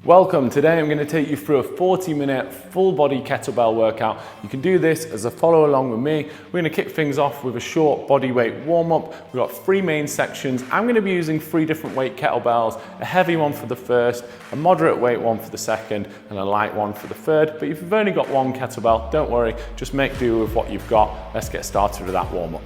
Welcome. Today I'm going to take you through a 40-minute full body kettlebell workout. You can do this as a follow along with me. We're going to kick things off with a short body weight warm up. We've got 3 main sections. I'm going to be using 3 different weight kettlebells, a heavy one for the first, a moderate weight one for the second, and a light one for the third. But if you've only got 1 kettlebell, don't worry, just make do with what you've got. Let's get started with that warm up.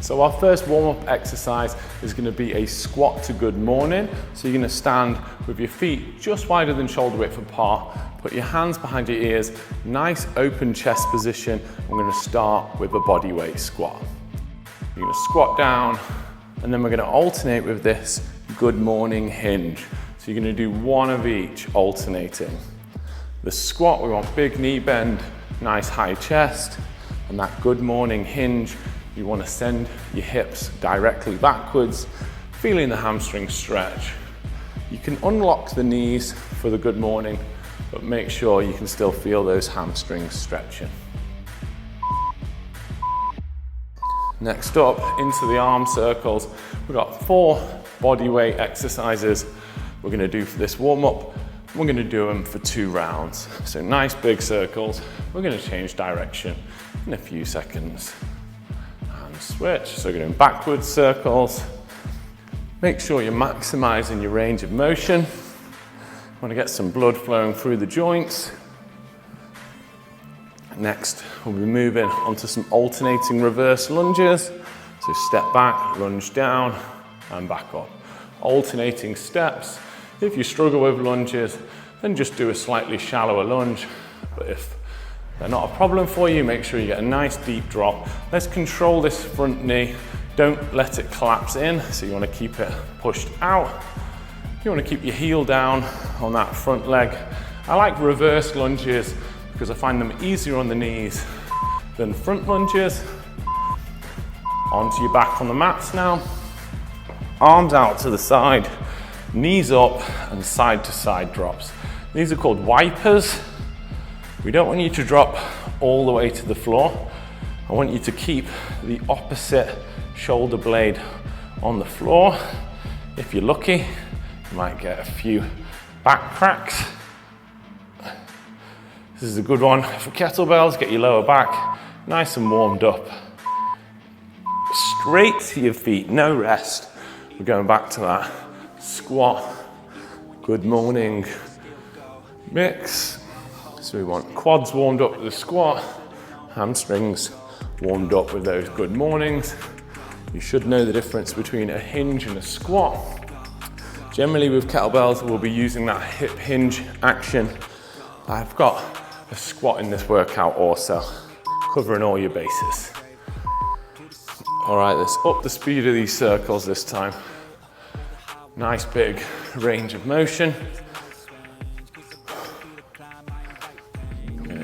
So our first warm-up exercise is going to be a squat to good morning. So you're going to stand with your feet just wider than shoulder width apart. Put your hands behind your ears, nice open chest position. I'm going to start with a body weight squat. You're going to squat down and then we're going to alternate with this good morning hinge. So you're going to do 1 of each alternating. The squat, we want big knee bend, nice high chest, and that good morning hinge. You want to send your hips directly backwards, feeling the hamstring stretch. You can unlock the knees for the good morning, but make sure you can still feel those hamstrings stretching. Next up, into the arm circles. We've got 4 body weight exercises we're going to do for this warm up. We're going to do them for 2 rounds. So nice big circles. We're going to change direction in a few seconds. Switch, so we're doing backwards circles. Make sure you're maximizing your range of motion. You want to get some blood flowing through the joints. Next, we'll be moving onto some alternating reverse lunges. So step back, lunge down, and back up. Alternating steps. If you struggle with lunges, then just do a slightly shallower lunge. But if they're not a problem for you, make sure you get a nice deep drop. Let's control this front knee. Don't let it collapse in, so you want to keep it pushed out. You want to keep your heel down on that front leg. I like reverse lunges because I find them easier on the knees than front lunges. Onto your back on the mats now. Arms out to the side, knees up, and side to side drops. These are called wipers. We don't want you to drop all the way to the floor. I want you to keep the opposite shoulder blade on the floor. If you're lucky, you might get a few back cracks. This is a good one for kettlebells. Get your lower back nice and warmed up. Straight to your feet, no rest. We're going back to that squat, good morning mix. So we want quads warmed up with the squat, hamstrings warmed up with those good mornings. You should know the difference between a hinge and a squat. Generally with kettlebells, we'll be using that hip hinge action. I've got a squat in this workout also, covering all your bases. All right, let's up the speed of these circles this time. Nice big range of motion.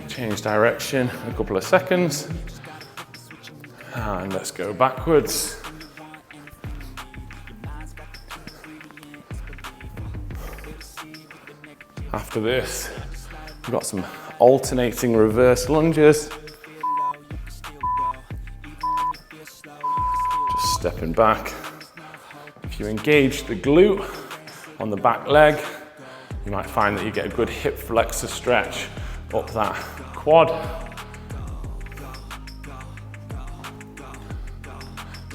Change direction in a couple of seconds. And let's go backwards. After this, we've got some alternating reverse lunges. Just stepping back. If you engage the glute on the back leg, you might find that you get a good hip flexor stretch up that quad.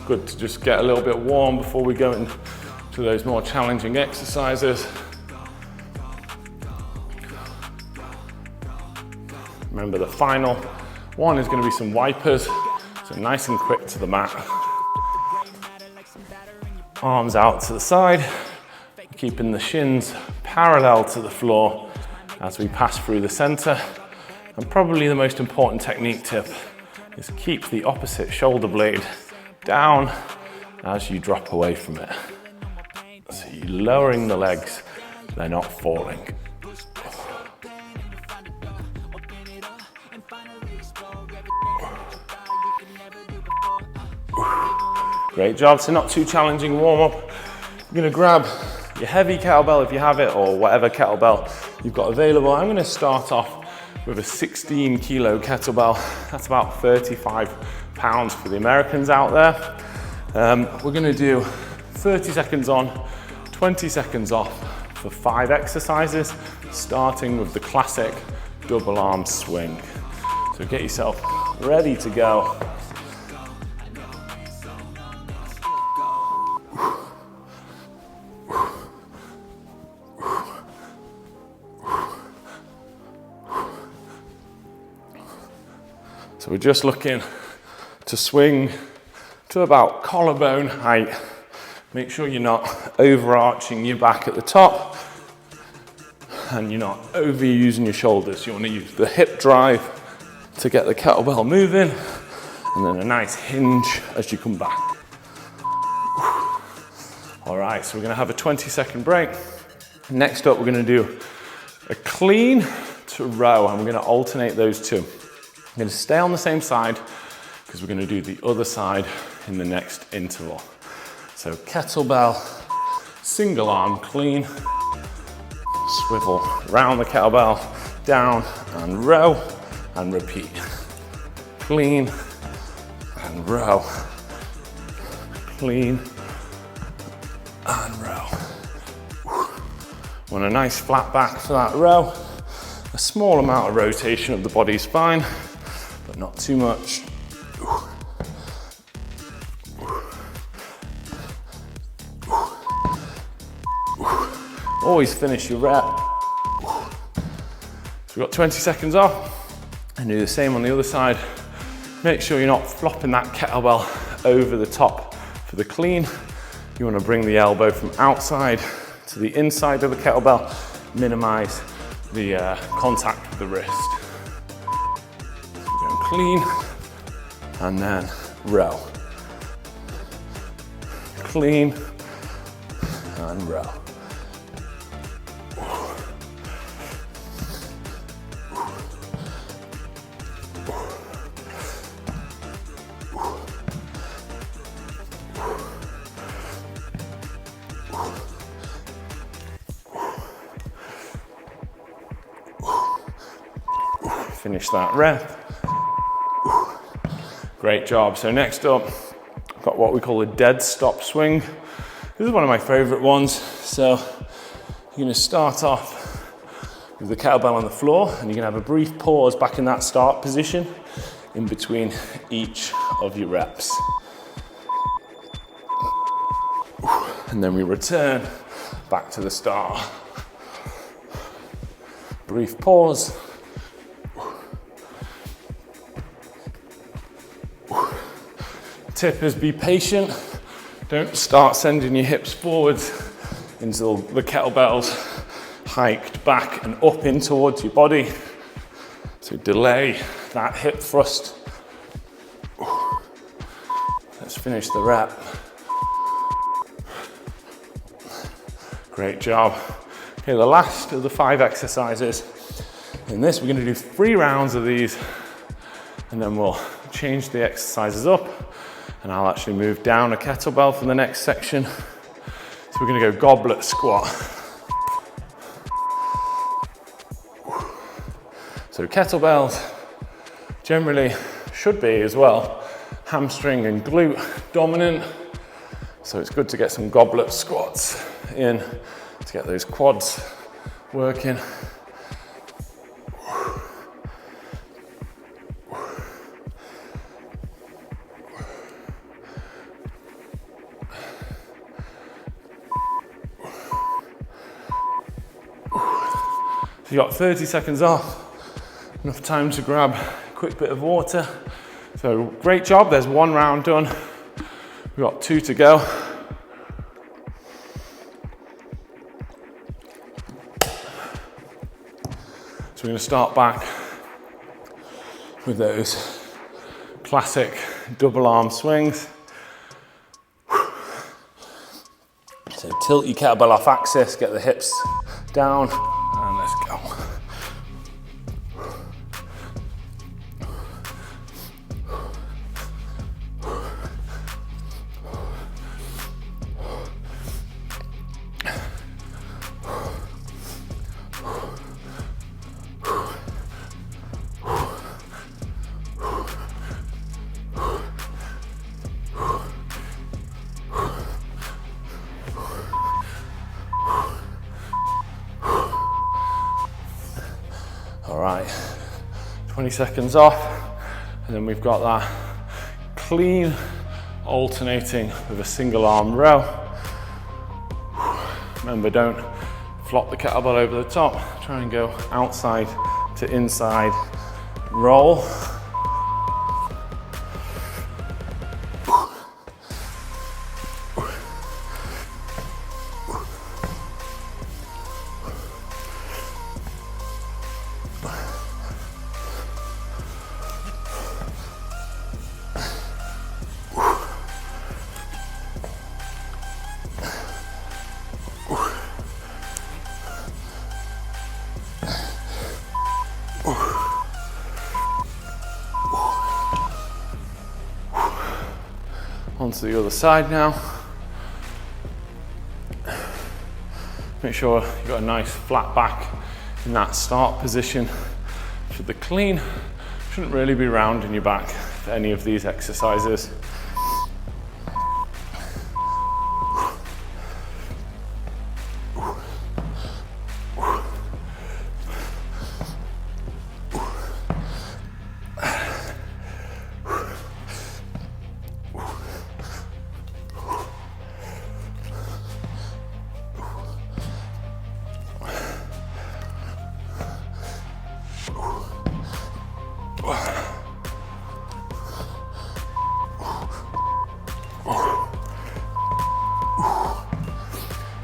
Good to just get a little bit warm before we go into those more challenging exercises. Remember, the final one is going to be some wipers, so nice and quick to the mat. Arms out to the side, keeping the shins parallel to the floor as we pass through the center. And probably the most important technique tip is keep the opposite shoulder blade down as you drop away from it. So you're lowering the legs, they're not falling. Great job, so not too challenging warm up. You're gonna grab your heavy kettlebell if you have it, or whatever kettlebell you've got available. I'm going to start off with a 16 kilo kettlebell. That's about 35 pounds for the Americans out there. We're going to do 30 seconds on, 20 seconds off for 5 exercises, starting with the classic double arm swing. So get yourself ready to go. So we're just looking to swing to about collarbone height. Make sure you're not overarching your back at the top and you're not overusing your shoulders. You want to use the hip drive to get the kettlebell moving and then a nice hinge as you come back. All right, so we're going to have a 20-second break. Next up, we're going to do a clean to row and we're going to alternate those two. I'm going to stay on the same side because we're going to do the other side in the next interval. So kettlebell, single arm clean, swivel round the kettlebell, down and row and repeat. Clean and row, clean and row. Want a nice flat back for that row. A small amount of rotation of the body is fine, but not too much. Always finish your rep. So we've got 20 seconds off and do the same on the other side. Make sure you're not flopping that kettlebell over the top for the clean. You want to bring the elbow from outside to the inside of the kettlebell, minimize the contact with the wrist. So we're going clean and then row. Clean and row. Finish that rep. Great job. So next up, I've got what we call a dead stop swing. This is one of my favorite ones. So you're going to start off with the kettlebell on the floor and you're going to have a brief pause back in that start position in between each of your reps. And then we return back to the start. Brief pause. Tip is be patient. Don't start sending your hips forwards until the kettlebell's hiked back and up in towards your body. So delay that hip thrust. Let's finish the rep. Great job. Okay, the last of the 5 exercises. In this, we're going to do 3 rounds of these and then we'll change the exercises up. And I'll actually move down a kettlebell for the next section. So we're going to go goblet squat. So kettlebells generally should be as well hamstring and glute dominant. So it's good to get some goblet squats in to get those quads working. So you got 30 seconds off, enough time to grab a quick bit of water. So great job, there's 1 round done. We've got 2 to go. So we're going to start back with those classic double arm swings. So tilt your kettlebell off axis, get the hips down, and let's go. All right, 20 seconds off, and then we've got that clean alternating with a single arm row. Remember, don't flop the kettlebell over the top. Try and go outside to inside roll. Onto the other side now. Make sure you've got a nice flat back in that start position for the clean. Shouldn't really be rounding your back for any of these exercises.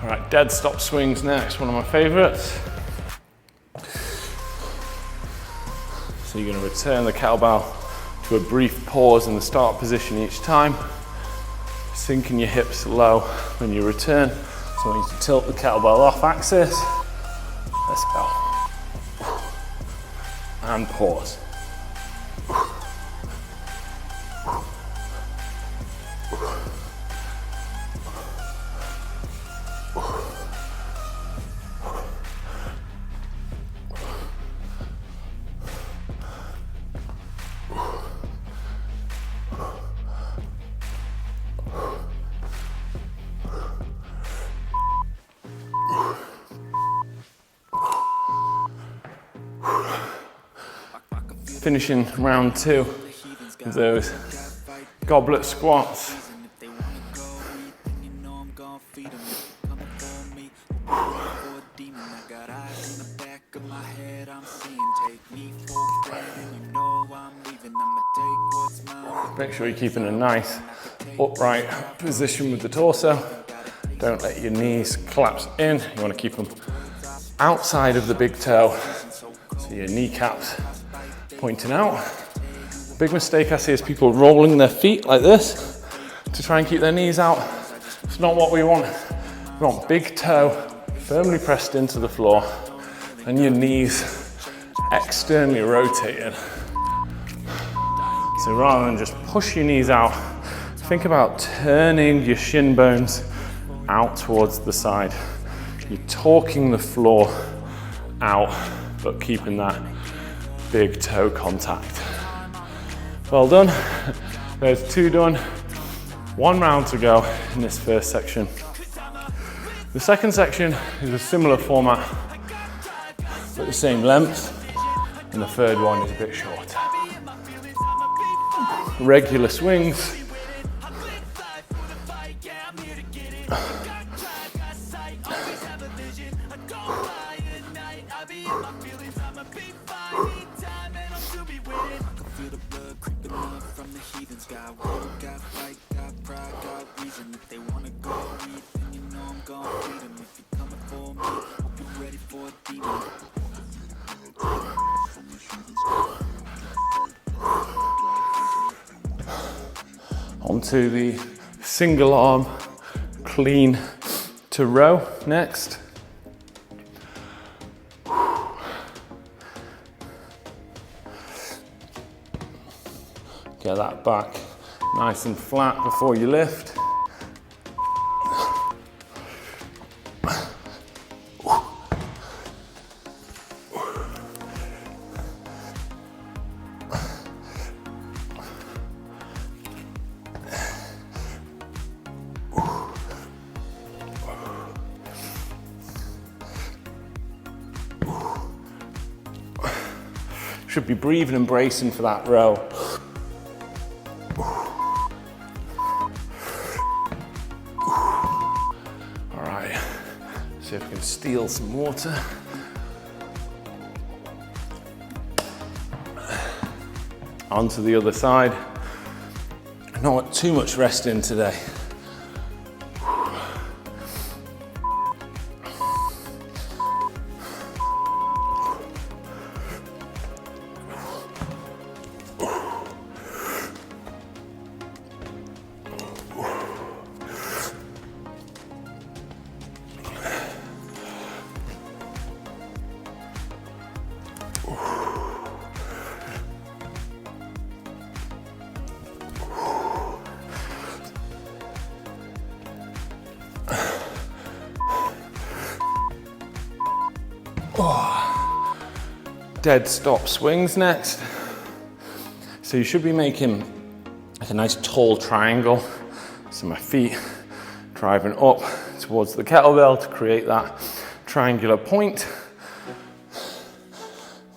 All right, dead stop swings next, one of my favorites. So you're gonna return the kettlebell to a brief pause in the start position each time, sinking your hips low when you return. So I want you to tilt the kettlebell off axis. Let's go. And pause. Finishing round 2 with those goblet squats. Make sure you're keeping a nice upright position with the torso. Don't let your knees collapse in. You want to keep them outside of the big toe, so your kneecaps pointing out. Big mistake I see is people rolling their feet like this to try and keep their knees out. It's not what we want. We want big toe firmly pressed into the floor and your knees externally rotated. So rather than just push your knees out, think about turning your shin bones out towards the side. You're torquing the floor out, but keeping that big toe contact. Well done. There's 2 done. 1 round to go in this first section. The second section is a similar format, but the same length, and the third one is a bit shorter. Regular swings. Onto the single arm clean to row next. Get that back nice and flat before you lift. Should be breathing and bracing for that row. All right, see if we can steal some water. Onto the other side. Not too much resting today. Dead stop swings next. So you should be making like a nice tall triangle. So my feet driving up towards the kettlebell to create that triangular point.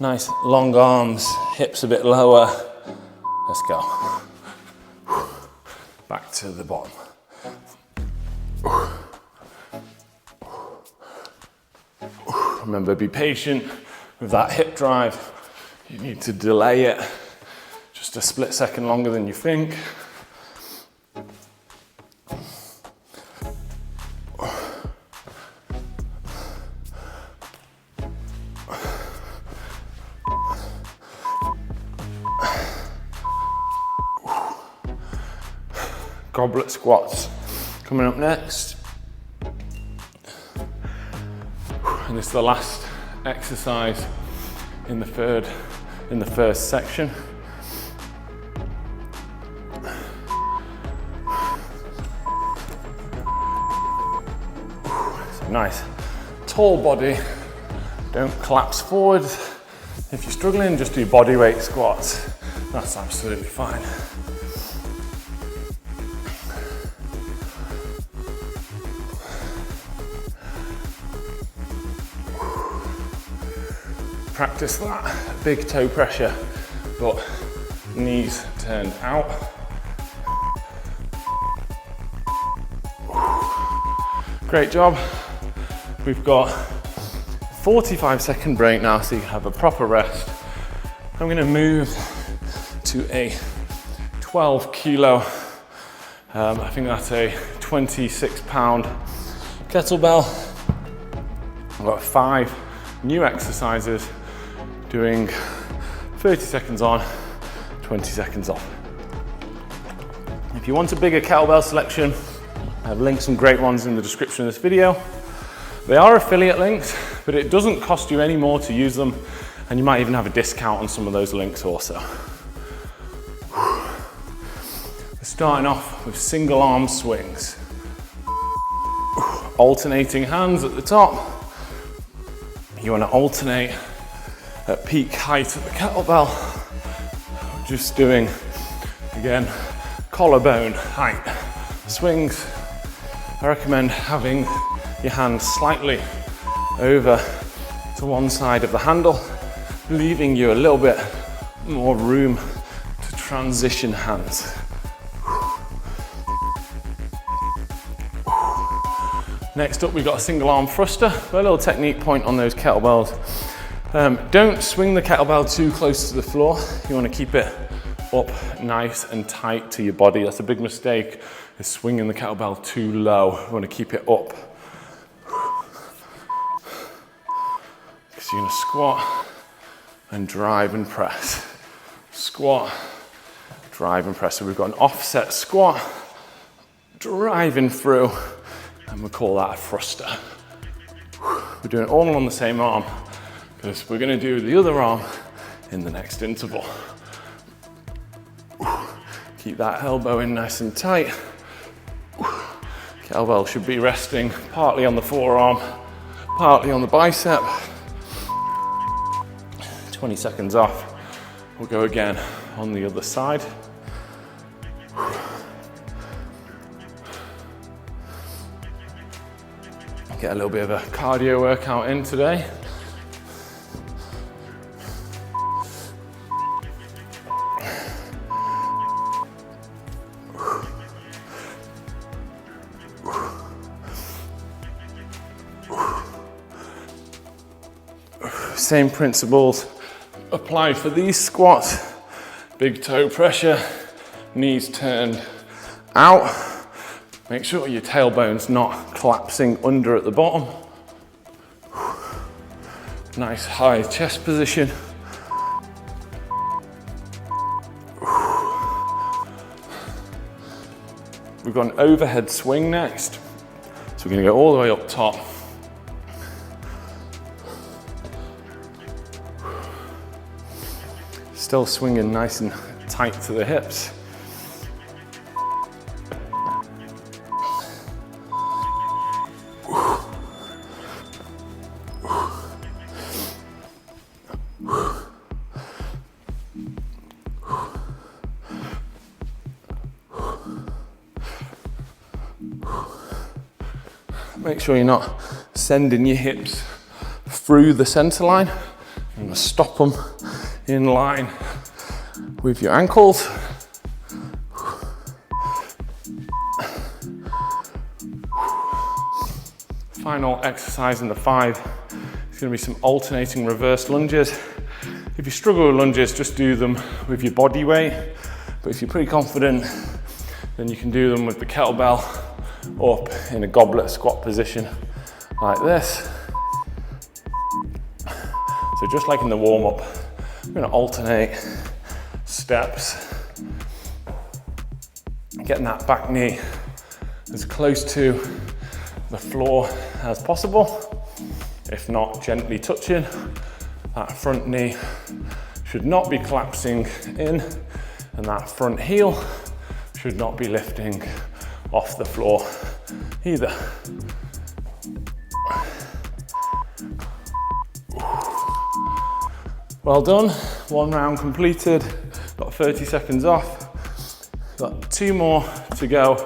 Nice long arms, hips a bit lower. Let's go. Back to the bottom. Remember, be patient with that hip drive. You need to delay it just a split second longer than you think. Goblet squats coming up next. And this is the last exercise in the first section. So nice tall body, don't collapse forward. If you're struggling, just do body weight squats. That's absolutely fine. Practice that big toe pressure, but knees turned out. Great job. We've got 45-second break now, so you can have a proper rest. I'm gonna move to a 12 kilo, I think that's a 26-pound kettlebell. I've got 5 new exercises, doing 30 seconds on, 20 seconds off. If you want a bigger kettlebell selection, I have linked some great ones in the description of this video. They are affiliate links, but it doesn't cost you any more to use them, and you might even have a discount on some of those links also. We're starting off with single arm swings. Alternating hands at the top. You want to alternate at peak height of the kettlebell. Just doing, again, collarbone height swings. I recommend having your hands slightly over to one side of the handle, leaving you a little bit more room to transition hands. Next up, we've got a single arm thruster. A little technique point on those kettlebells. Don't swing the kettlebell too close to the floor. You want to keep it up nice and tight to your body. That's a big mistake, is swinging the kettlebell too low. You want to keep it up. So you're going to squat and drive and press. Squat, drive and press. So we've got an offset squat, driving through, and we call that a thruster. We're doing it all on the same arm, because we're going to do the other arm in the next interval. Keep that elbow in nice and tight. Kettlebell should be resting partly on the forearm, partly on the bicep. 20 seconds off. We'll go again on the other side. Get a little bit of a cardio workout in today. Same principles apply for these squats. Big toe pressure, knees turned out. Make sure your tailbone's not collapsing under at the bottom. Nice high chest position. We've got an overhead swing next. So we're gonna go all the way up top. Still swinging nice and tight to the hips. Make sure you're not sending your hips through the center line. You're gonna stop them in line with your ankles. Final exercise in the 5 is gonna be some alternating reverse lunges. If you struggle with lunges, just do them with your body weight. But if you're pretty confident, then you can do them with the kettlebell up in a goblet squat position like this. So just like in the warm-up, we're going to alternate steps, getting that back knee as close to the floor as possible. If not, gently touching. That front knee should not be collapsing in, and that front heel should not be lifting off the floor either. Well done, 1 round completed, got 30 seconds off, got 2 more to go.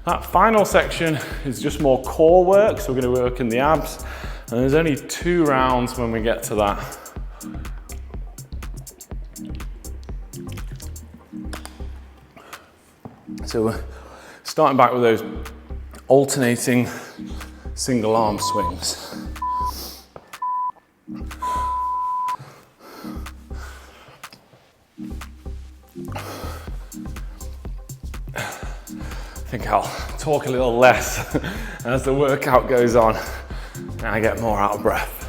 That final section is just more core work, so we're going to work in the abs, and there's only 2 rounds when we get to that. So we're starting back with those alternating single arm swings. I think I'll talk a little less as the workout goes on and I get more out of breath.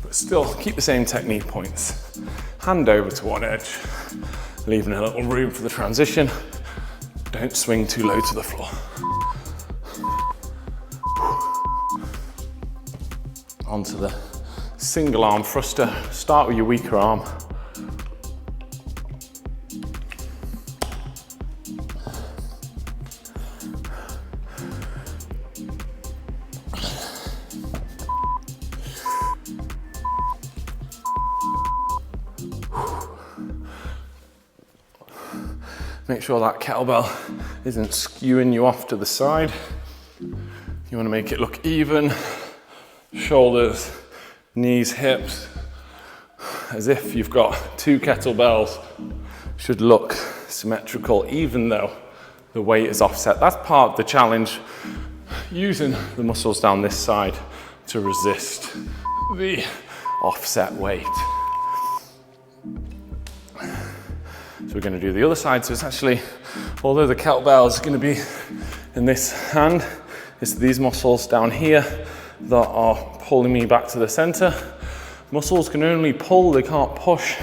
But still, keep the same technique points. Hand over to one edge, leaving a little room for the transition. Don't swing too low to the floor. Onto the single arm thruster. Start with your weaker arm. Make sure that kettlebell isn't skewing you off to the side. You want to make it look even. Shoulders, knees, hips, as if you've got 2 kettlebells. Should look symmetrical even though the weight is offset. That's part of the challenge, using the muscles down this side to resist the offset weight. So we're going to do the other side. So it's actually, although the kettlebell is going to be in this hand, it's these muscles down here that are pulling me back to the center. Muscles can only pull, they can't push.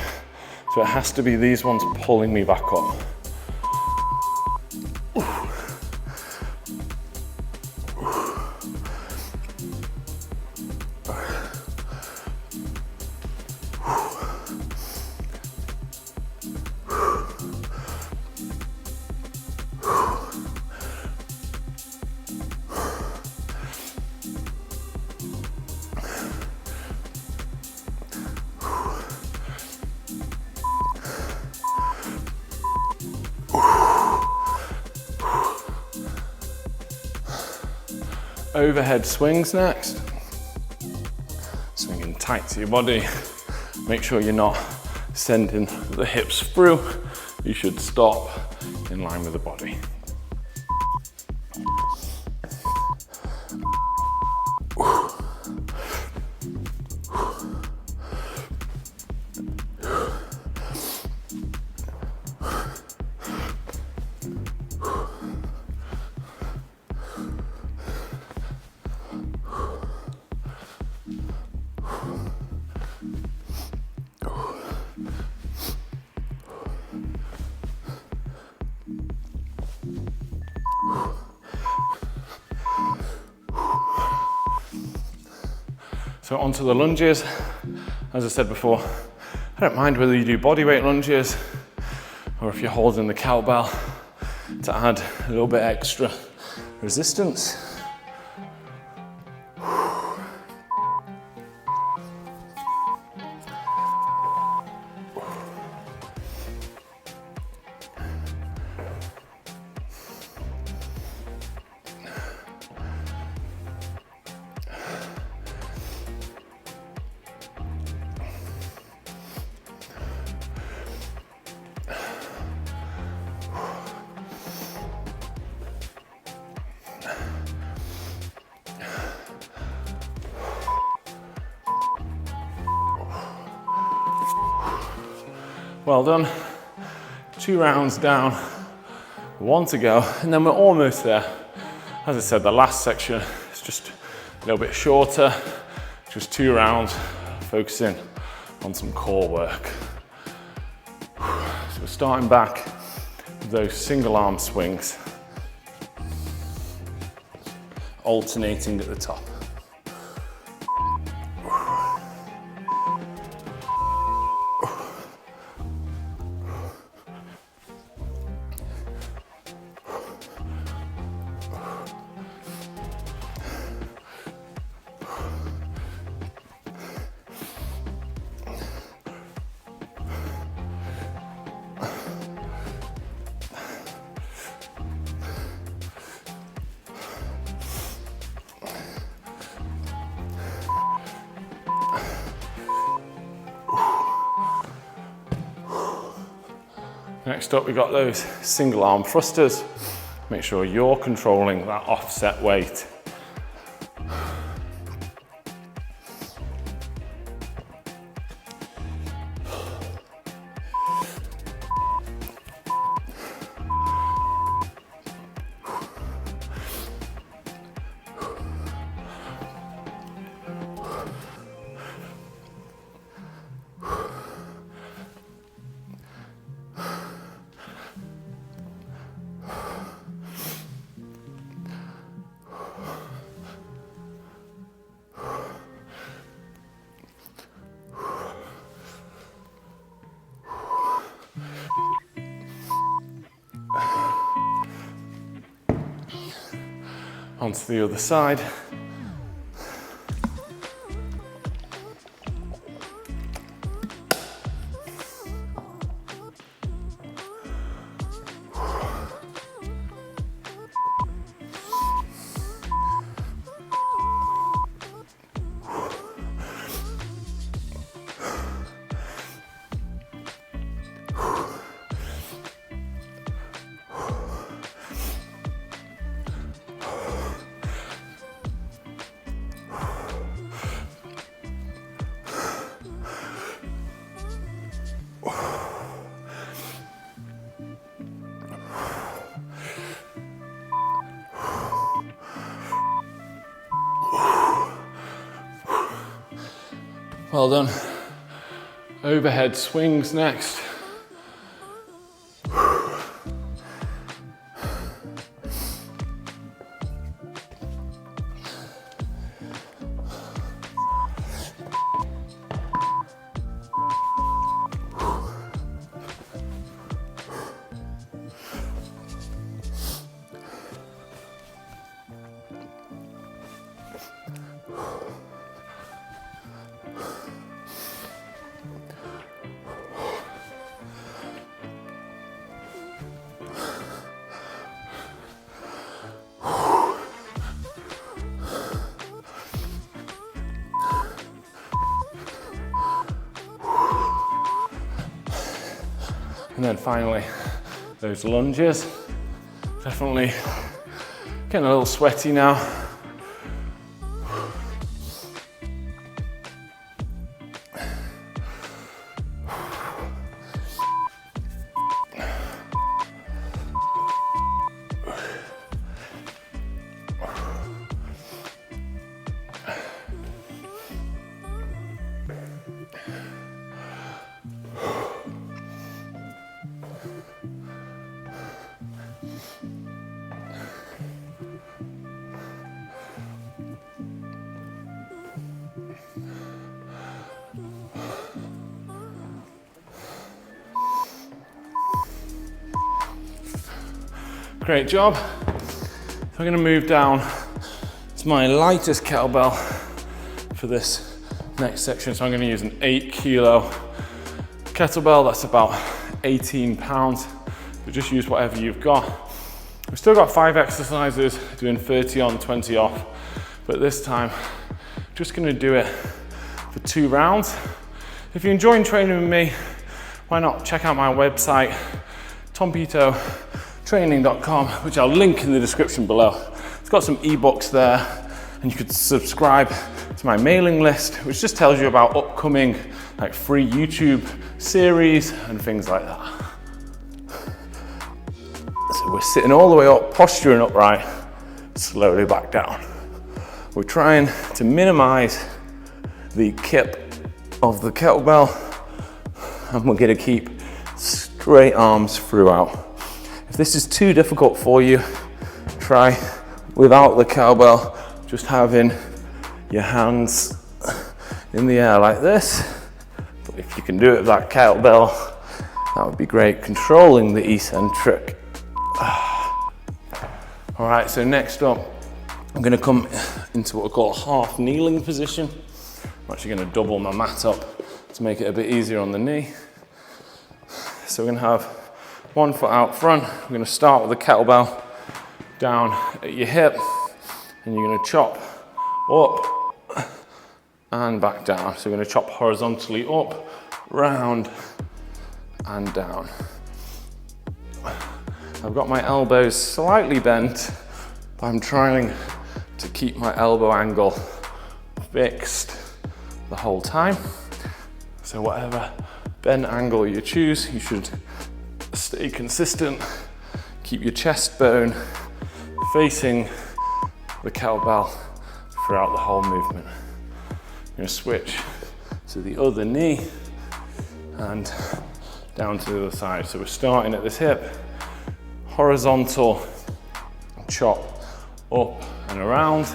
So it has to be these ones pulling me back up. Overhead swings next. Swinging tight to your body. Make sure you're not sending the hips through. You should stop in line with the body. So onto the lunges. As I said before, I don't mind whether you do bodyweight lunges or if you're holding the kettlebell to add a little bit extra resistance. Well done. 2 rounds down, 1 to go, and then we're almost there. As I said, the last section is just a little bit shorter, just 2 rounds, focusing on some core work. So we're starting back with those single arm swings, alternating at the top. Next up, we've got those single arm thrusters. Make sure you're controlling that offset weight. Onto the other side. Well done. Overhead swings next. And then finally, those lunges. Definitely getting a little sweaty now. Great job. So I'm gonna move down to my lightest kettlebell for this next section. So I'm gonna use an 8 kilo kettlebell. That's about 18 pounds. But just use whatever you've got. We've still got 5 exercises, doing 30 on, 20 off. But this time, just gonna do it for 2 rounds. If you're enjoying training with me, why not check out my website, tompitotraining.com, which I'll link in the description below. It's got some ebooks there, and you could subscribe to my mailing list, which just tells you about upcoming like free YouTube series and things like that. So we're sitting all the way up, posturing upright, slowly back down. We're trying to minimize the kip of the kettlebell, and we're gonna keep straight arms throughout. If this is too difficult for you, try without the kettlebell, just having your hands in the air like this. But if you can do it with that kettlebell, that would be great, controlling the eccentric. All right, so next up, I'm gonna come into what we call a half kneeling position. I'm actually gonna double my mat up to make it a bit easier on the knee. So we're gonna have one foot out front. We're gonna start with the kettlebell down at your hip, and you're gonna chop up and back down. So we're gonna chop horizontally up, round, and down. I've got my elbows slightly bent, but I'm trying to keep my elbow angle fixed the whole time. So whatever bend angle you choose, you should stay consistent. Keep your chest bone facing the kettlebell throughout the whole movement. I'm gonna switch to the other knee and down to the other side. So we're starting at this hip, horizontal chop up and around.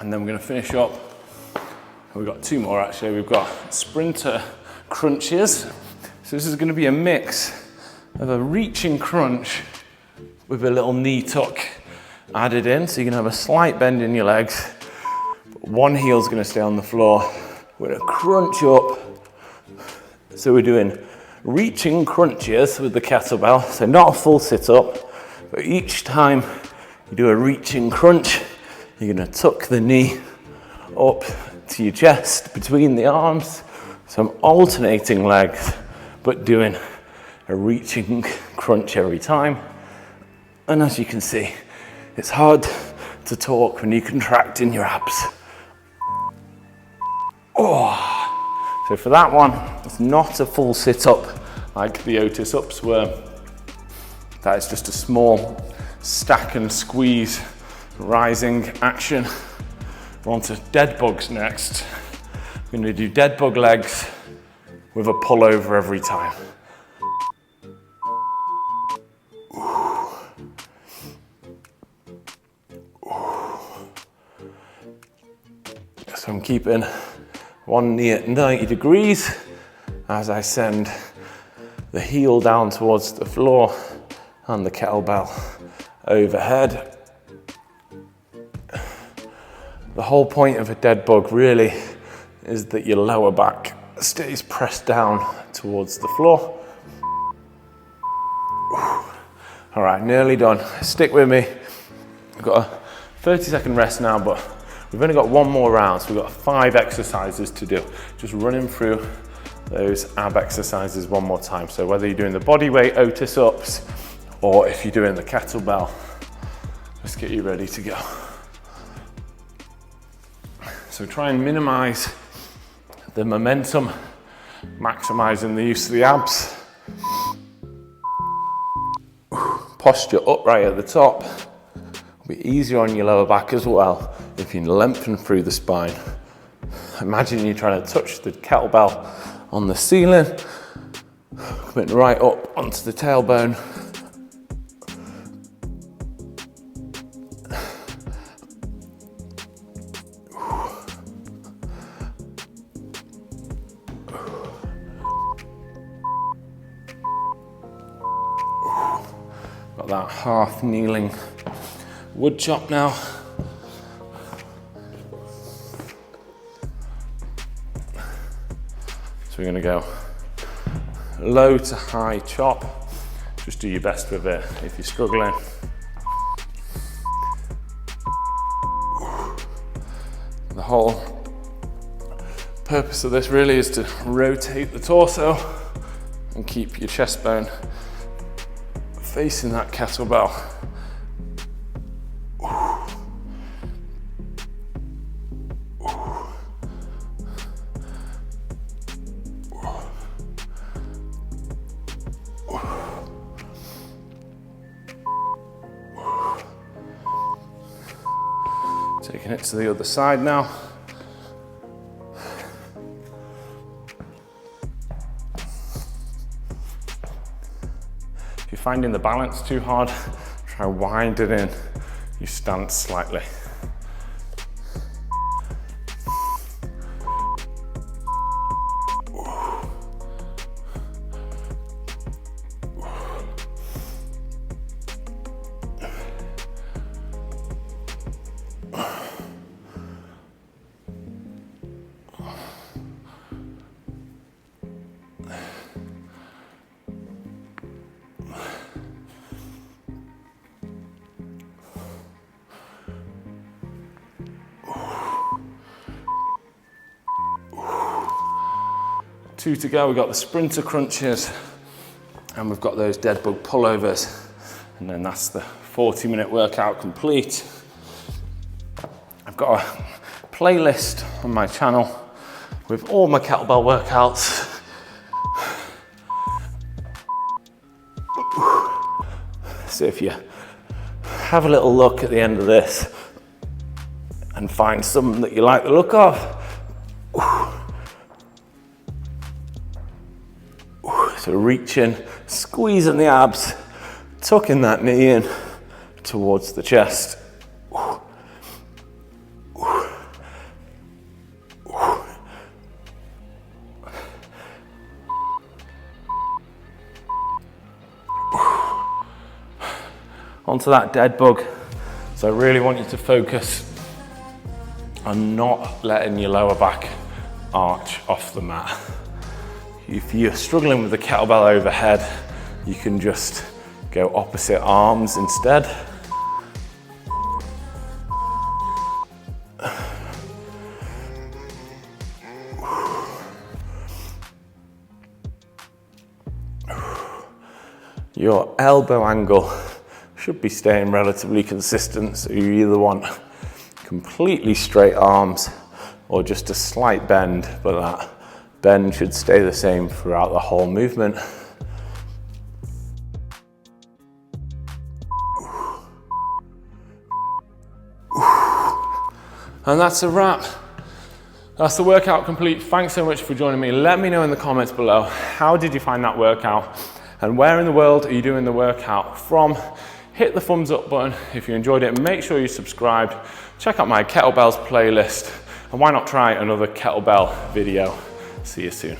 And then we're going to finish up. We've got 2 more actually. We've got sprinter crunches. So this is going to be a mix of a reaching crunch with a little knee tuck added in. So you can have a slight bend in your legs. But one heel's going to stay on the floor. We're going to crunch up. So we're doing reaching crunches with the kettlebell. So not a full sit up, but each time you do a reaching crunch, you're gonna tuck the knee up to your chest between the arms. So I'm alternating legs, but doing a reaching crunch every time. And as you can see, it's hard to talk when you contract in your abs. Oh. So for that one, it's not a full sit up like the Otis upsworm. That is just a small stack and squeeze rising action. We're on to dead bugs next. We're going to do dead bug legs with a pull over every time. So I'm keeping one knee at 90 degrees as I send the heel down towards the floor and the kettlebell overhead. The whole point of a dead bug really is that your lower back stays pressed down towards the floor. All right, nearly done. Stick with me. We've got a 30-second rest now, but we've only got 1 more round, so we've got 5 exercises to do. Just running through those ab exercises one more time. So whether you're doing the body weight Otis ups or if you're doing the kettlebell, let's get you ready to go. So try and minimize the momentum, maximizing the use of the abs. Posture upright at the top. It'll be easier on your lower back as well if you lengthen through the spine. Imagine you're trying to touch the kettlebell on the ceiling, coming right up onto the tailbone. Got that half kneeling wood chop now. So we're gonna go low to high chop. Just do your best with it if you're struggling. The whole purpose of this really is to rotate the torso and keep your chest bone facing that kettlebell. Taking it to the other side now. If you're finding the balance too hard, try widening your stance slightly. Two to go. We've got the sprinter crunches and we've got those dead bug pullovers, and then that's the 40-minute workout complete. I've got a playlist on my channel with all my kettlebell workouts. So if you have a little look at the end of this and find something that you like the look of, so reaching, squeezing the abs, tucking that knee in towards the chest. Onto that dead bug. So I really want you to focus on not letting your lower back arch off the mat. If you're struggling with the kettlebell overhead, you can just go opposite arms instead. Your elbow angle should be staying relatively consistent, so you either want completely straight arms or just a slight bend, but that bend should stay the same throughout the whole movement. And that's a wrap. That's the workout complete. Thanks so much for joining me. Let me know in the comments below, how did you find that workout? And where in the world are you doing the workout from? Hit the thumbs up button if you enjoyed it. Make sure you subscribed. Check out my kettlebells playlist. And why not try another kettlebell video? See you soon.